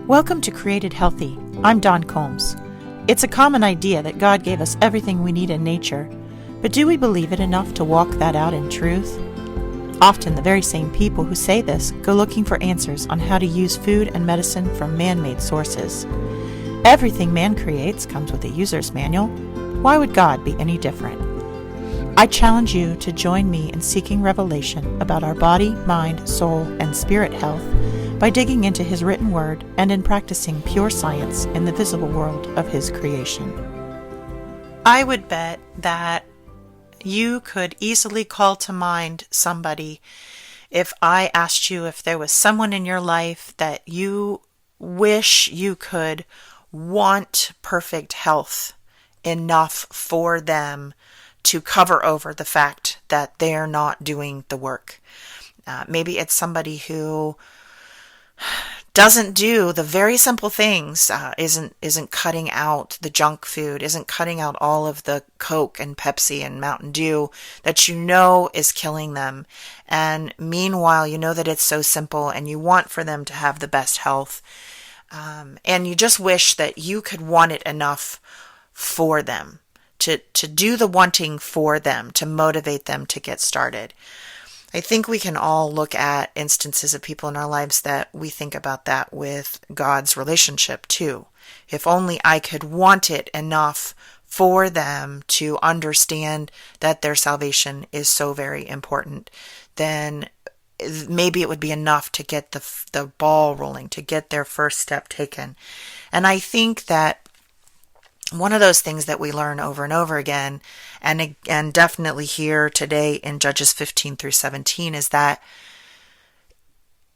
Welcome to Created Healthy. I'm Dawn Combs. It's a common idea that God gave us everything we need in nature, but do we believe it enough to walk that out in truth? Often the very same people who say this go looking for answers on how to use food and medicine from man-made sources. Everything man creates comes with a user's manual. Why would God be any different? I challenge you to join me in seeking revelation about our body, mind, soul, and spirit health by digging into His written word and in practicing pure science in the visible world of His creation. I would bet that you could easily call to mind somebody if I asked you if there was someone in your life that you wish you could want perfect health enough for them to cover over the fact that they're not doing the work. Maybe it's somebody who doesn't do the very simple things, isn't cutting out the junk food, isn't cutting out all of the Coke and Pepsi and Mountain Dew that you know is killing them. And meanwhile, you know that it's so simple and you want for them to have the best health. And you just wish that you could want it enough for them, to do the wanting for them, to motivate them to get started. I think we can all look at instances of people in our lives that we think about that with God's relationship too. If only I could want it enough for them to understand that their salvation is so very important, then maybe it would be enough to get the ball rolling, to get their first step taken. And I think that one of those things that we learn over and over again, and definitely here today in Judges 15 through 17, is that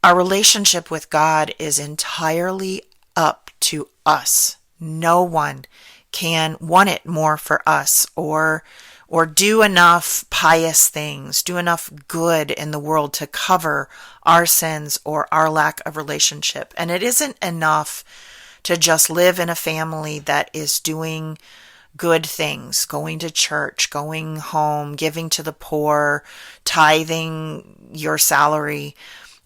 our relationship with God is entirely up to us. No one can want it more for us or do enough pious things, do enough good in the world to cover our sins or our lack of relationship. And it isn't enough to just live in a family that is doing good things, going to church, going home, giving to the poor, tithing your salary.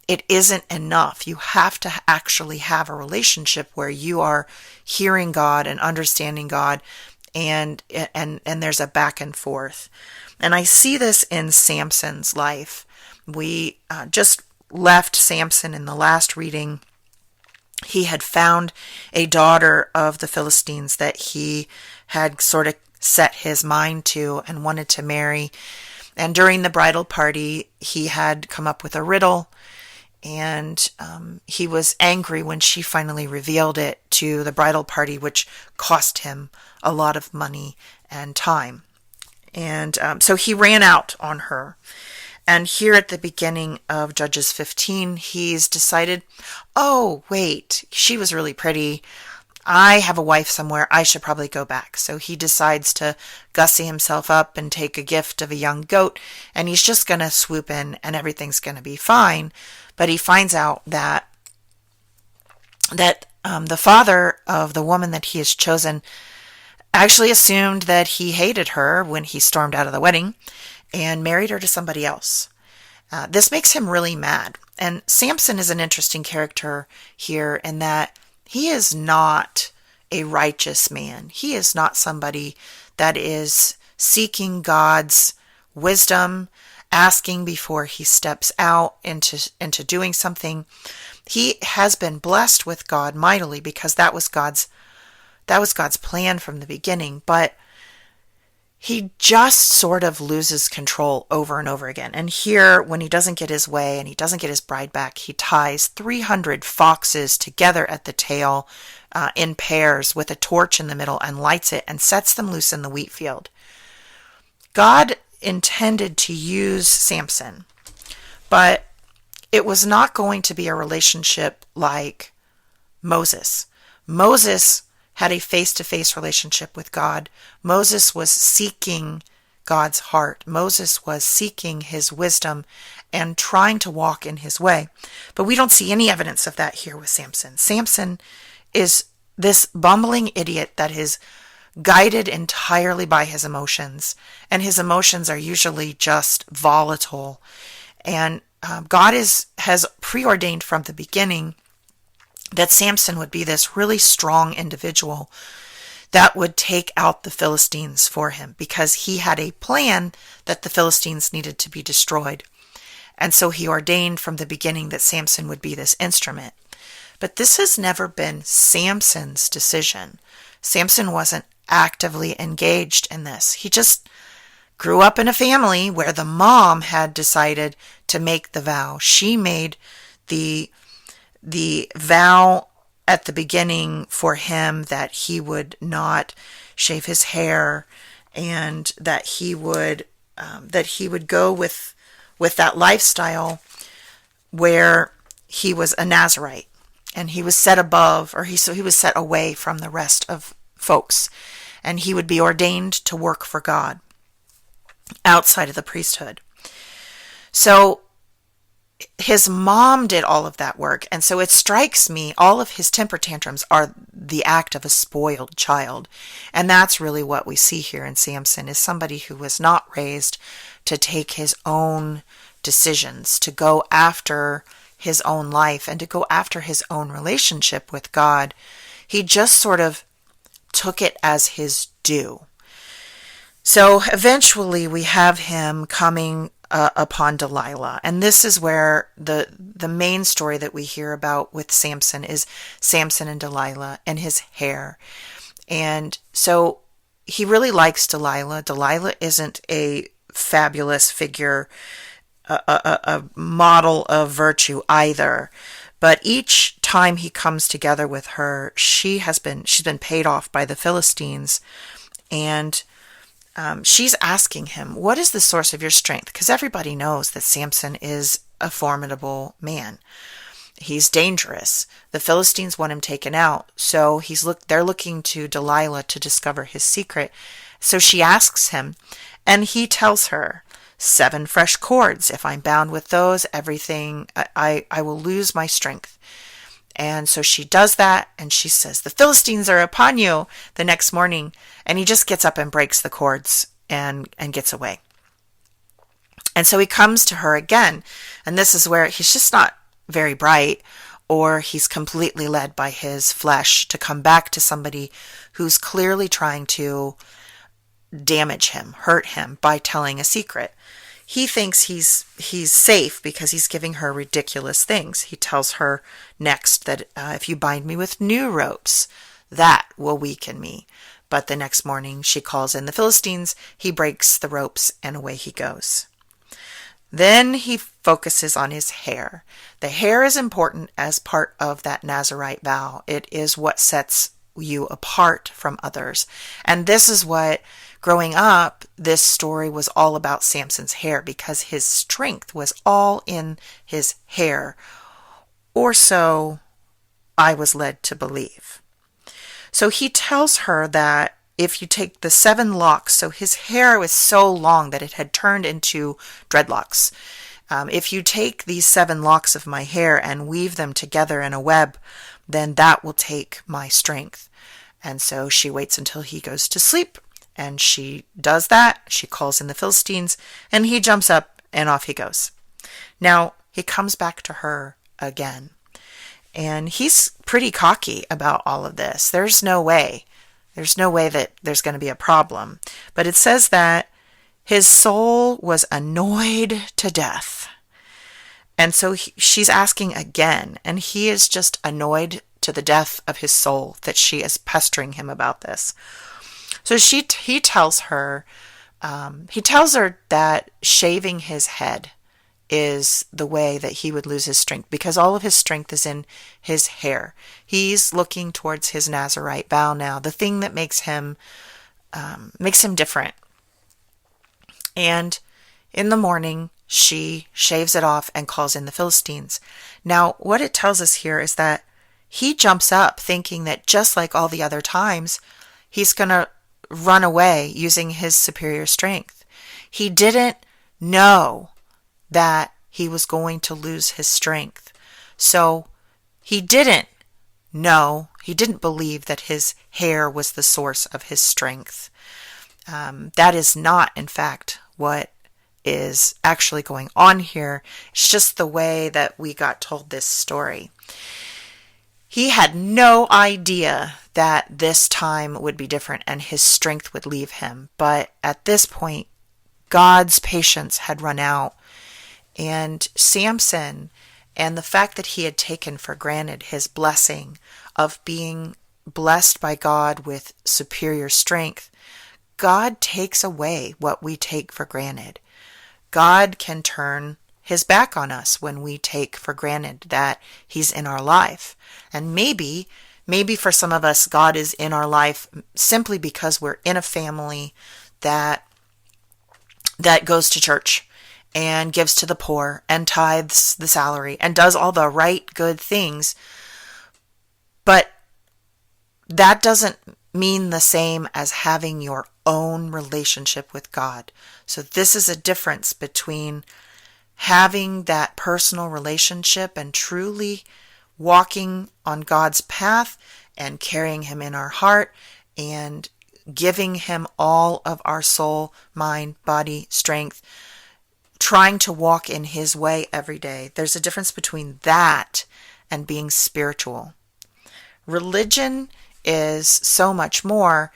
It isn't enough. You have to actually have a relationship where you are hearing God and understanding God, and there's a back and forth. And I see this in Samson's life. We just left Samson in the last reading. He had found a daughter of the Philistines that he had sort of set his mind to and wanted to marry. And during the bridal party, he had come up with a riddle, and he was angry when she finally revealed it to the bridal party, which cost him a lot of money and time. And so he ran out on her. And here at the beginning of Judges 15, he's decided, oh, wait, she was really pretty. I have a wife somewhere. I should probably go back. So he decides to gussy himself up and take a gift of a young goat, and he's just going to swoop in and everything's going to be fine. But he finds out that the father of the woman that he has chosen actually assumed that he hated her when he stormed out of the wedding and married her to somebody else. This makes him really mad. And Samson is an interesting character here in that he is not a righteous man. He is not somebody that is seeking God's wisdom, asking before he steps out into doing something. He has been blessed with God mightily because that was God's plan from the beginning, but he just sort of loses control over and over again. And here, when he doesn't get his way and he doesn't get his bride back, he ties 300 foxes together at the tail in pairs with a torch in the middle and lights it and sets them loose in the wheat field. God intended to use Samson, but it was not going to be a relationship like Moses. Moses had a face-to-face relationship with God. Moses was seeking God's heart. Moses was seeking his wisdom and trying to walk in his way. But we don't see any evidence of that here with Samson. Samson is this bumbling idiot that is guided entirely by his emotions, and his emotions are usually just volatile. And God has preordained from the beginning that Samson would be this really strong individual that would take out the Philistines for him, because he had a plan that the Philistines needed to be destroyed. And so he ordained from the beginning that Samson would be this instrument. But this has never been Samson's decision. Samson wasn't actively engaged in this. He just grew up in a family where the mom had decided to make the vow. She made the vow at the beginning for him that he would not shave his hair, and that he would go with that lifestyle where he was a Nazarite, and he was set above, or he was set away from the rest of folks, and he would be ordained to work for God outside of the priesthood. So his mom did all of that work, and so it strikes me all of his temper tantrums are the act of a spoiled child. And that's really what we see here in Samson, is somebody who was not raised to take his own decisions, to go after his own life, and to go after his own relationship with God. He just sort of took it as his due. So eventually we have him coming upon Delilah. And this is where the main story that we hear about with Samson is Samson and Delilah and his hair. And so he really likes Delilah. Delilah isn't a fabulous figure, a model of virtue either. But each time he comes together with her, she's been paid off by the Philistines, and she's asking him, what is the source of your strength? Because everybody knows that Samson is a formidable man. He's dangerous. The Philistines want him taken out. So they're looking to Delilah to discover his secret. So she asks him, and he tells her, 7 fresh cords. If I'm bound with those, everything, I will lose my strength. And so she does that, and she says, the Philistines are upon you the next morning. And he just gets up and breaks the cords and gets away. And so he comes to her again. And this is where he's just not very bright, or he's completely led by his flesh to come back to somebody who's clearly trying to damage him, hurt him by telling a secret. He thinks he's safe because he's giving her ridiculous things. He tells her next that if you bind me with new ropes, that will weaken me. But the next morning she calls in the Philistines, he breaks the ropes, and away he goes. Then he focuses on his hair. The hair is important as part of that Nazarite vow. It is what sets you apart from others. And this is what, growing up, this story was all about Samson's hair, because his strength was all in his hair. Or so I was led to believe. So he tells her that if you take the 7 locks, so his hair was so long that it had turned into dreadlocks. If you take these 7 locks of my hair and weave them together in a web, then that will take my strength. And so she waits until he goes to sleep, and she does that. She calls in the Philistines, and he jumps up and off he goes. Now he comes back to her again. And he's pretty cocky about all of this. There's no way that there's going to be a problem. But it says that his soul was annoyed to death. And so she's asking again, and he is just annoyed to the death of his soul that she is pestering him about this. So he tells her that shaving his head is the way that he would lose his strength, because all of his strength is in his hair. He's looking towards his Nazarite vow now, the thing that makes him different. And in the morning, she shaves it off and calls in the Philistines. Now, what it tells us here is that he jumps up thinking that just like all the other times, he's going to run away using his superior strength. He didn't know that he was going to lose his strength. So he didn't believe that his hair was the source of his strength. That is not, in fact, what is actually going on here. It's just the way that we got told this story. He had no idea that this time would be different and his strength would leave him. But at this point, God's patience had run out. And Samson, and the fact that he had taken for granted his blessing of being blessed by God with superior strength, God takes away what we take for granted. God can turn his back on us when we take for granted that he's in our life. And maybe for some of us, God is in our life simply because we're in a family that goes to church and gives to the poor and tithes the salary and does all the right good things. But that doesn't mean the same as having your own relationship with God. So this is a difference between having that personal relationship and truly walking on God's path and carrying him in our heart and giving him all of our soul, mind, body, strength, trying to walk in his way every day. There's a difference between that and being spiritual. Religion is so much more,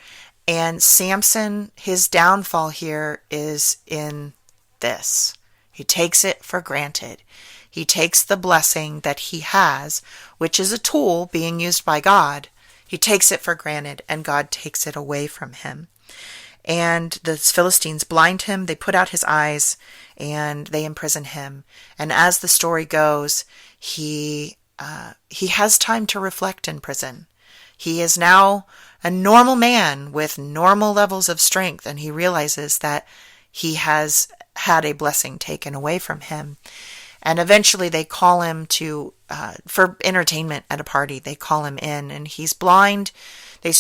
and Samson, his downfall here is in this. He takes it for granted. He takes the blessing that he has, which is a tool being used by God. He takes it for granted, and God takes it away from him. And the Philistines blind him, they put out his eyes, and they imprison him. And as the story goes, he has time to reflect in prison. He is now a normal man with normal levels of strength, and he realizes that he has had a blessing taken away from him. And eventually they call him for entertainment at a party. They call him in, and he's blind. They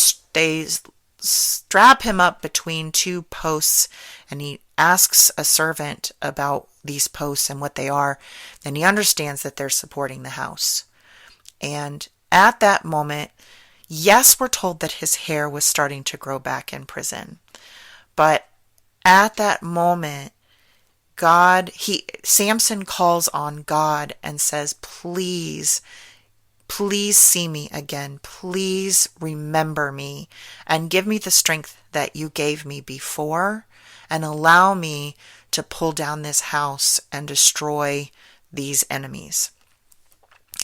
strap him up between two posts, and he asks a servant about these posts and what they are. And he understands that they're supporting the house. And at that moment, yes, we're told that his hair was starting to grow back in prison. But at that moment, Samson calls on God and says, please see me again. Please remember me and give me the strength that you gave me before, and allow me to pull down this house and destroy these enemies.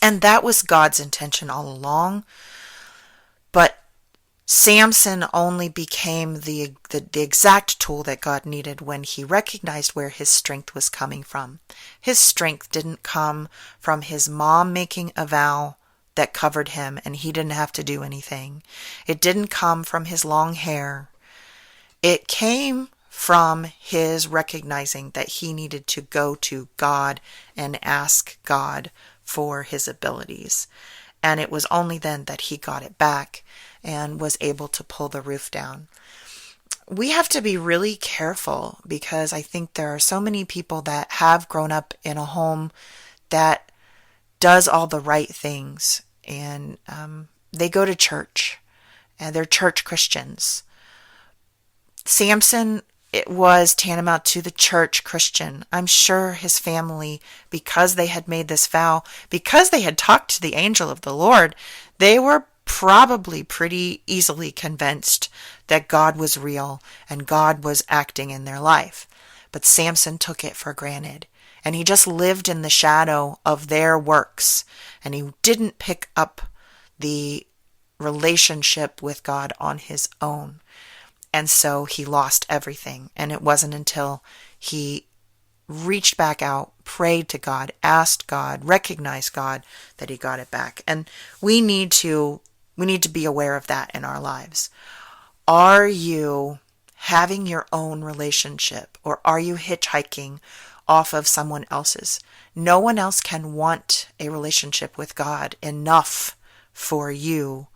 And that was God's intention all along. But Samson only became the exact tool that God needed when he recognized where his strength was coming from. His strength didn't come from his mom making a vow that covered him and he didn't have to do anything. It didn't come from his long hair. It came from his recognizing that he needed to go to God and ask God for his abilities. And it was only then that he got it back and was able to pull the roof down. We have to be really careful, because I think there are so many people that have grown up in a home that does all the right things, and they go to church and they're church Christians. Samson, it was tantamount to the church Christian. I'm sure his family, because they had made this vow, because they had talked to the angel of the Lord, they were probably pretty easily convinced that God was real and God was acting in their life. But Samson took it for granted, and he just lived in the shadow of their works, and he didn't pick up the relationship with God on his own. And so he lost everything. And it wasn't until he reached back out, prayed to God, asked God, recognized God, that he got it back. And we need to be aware of that in our lives. Are you having your own relationship, or are you hitchhiking off of someone else's? No one else can want a relationship with God enough for you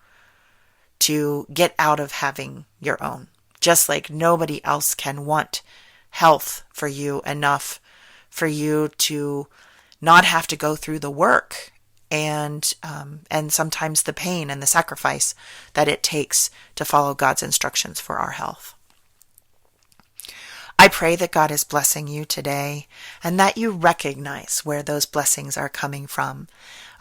to get out of having your own. Just like nobody else can want health for you enough for you to not have to go through the work and sometimes the pain and the sacrifice that it takes to follow God's instructions for our health. I pray that God is blessing you today and that you recognize where those blessings are coming from.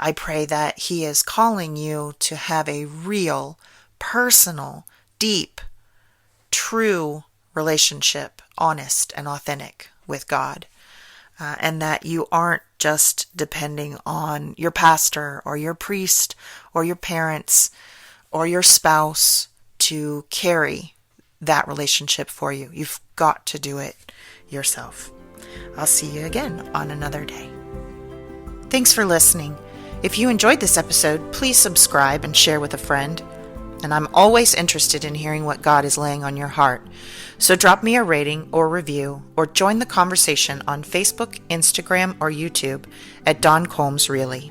I pray that He is calling you to have a real, personal, deep, true relationship, honest and authentic with God. And that you aren't just depending on your pastor or your priest or your parents or your spouse to carry that relationship for you. You've got to do it yourself. I'll see you again on another day. Thanks for listening. If you enjoyed this episode, please subscribe and share with a friend. And I'm always interested in hearing what God is laying on your heart. So drop me a rating or review, or join the conversation on Facebook, Instagram, or YouTube at Dawn Combs Really.